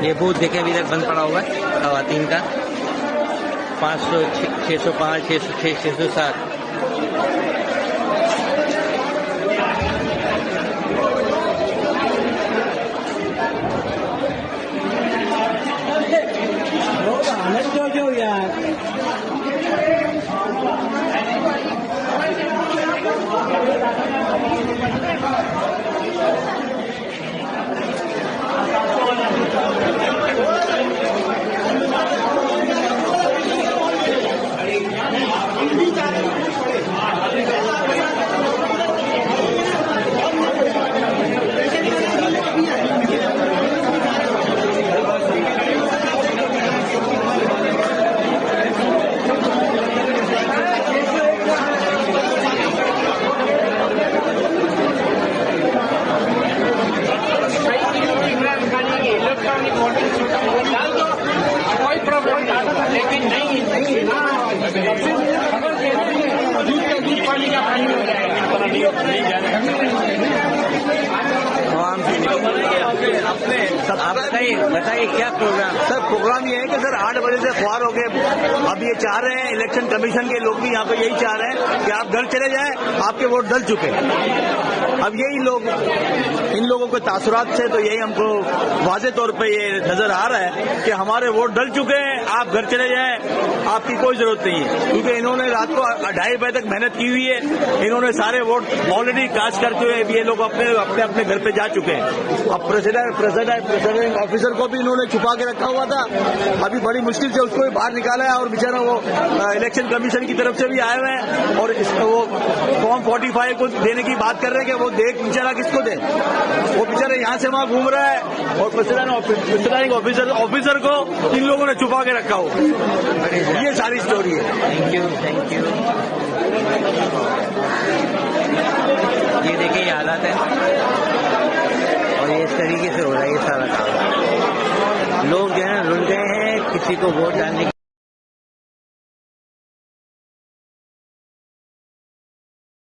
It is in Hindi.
ये बूथ देखे अभी तक बंद पड़ा हुआ है खवातीन का 500, 605, 606, 607। जो यार कोई प्रॉब्लम नहीं, लेकिन नहीं दूध पानी का पानी हो जाएगा। आप बताइए क्या प्रोग्राम? सर प्रोग्राम ये है कि सर 8 बजे से ख्वार हो गए। अब ये चाह रहे हैं, इलेक्शन कमीशन के लोग भी यहाँ पे यही चाह रहे हैं कि आप घर चले जाएं, आपके वोट डल चुके हैं। अब यही लोग, इन लोगों के तासुरात से तो यही हमको वाज़े तौर पे ये नजर आ रहा है कि हमारे वोट डल चुके हैं, आप घर चले जाएं, आपकी कोई जरूरत नहीं है। क्योंकि इन्होंने रात को 2:30 बजे तक मेहनत की हुई है, इन्होंने सारे वोट ऑलरेडी कास्ट करते हुए ये लोग अपने घर पे जा चुके हैं। अब प्रेसिडेंट ऑफिसर को भी इन्होंने छुपा के रखा हुआ था, अभी बड़ी मुश्किल से उसको भी बाहर निकाला है और बेचारा वो इलेक्शन कमीशन की तरफ से भी आए हुए हैं और वो फॉर्म 45 को देने की बात कर रहे हैं कि वो देख बेचारा किसको दे। वो बेचारा यहाँ से वहाँ घूम रहा है और प्रेसिडेंट ऑफिसर को इन लोगों ने छुपा के रखा हुआ। ये सारी स्टोरी है। Thank you. ये देखिए ये हालात है और ये इस तरीके से हो रहा है ये सारा काम। लोग जो है रुल गए हैं किसी को वोट डालने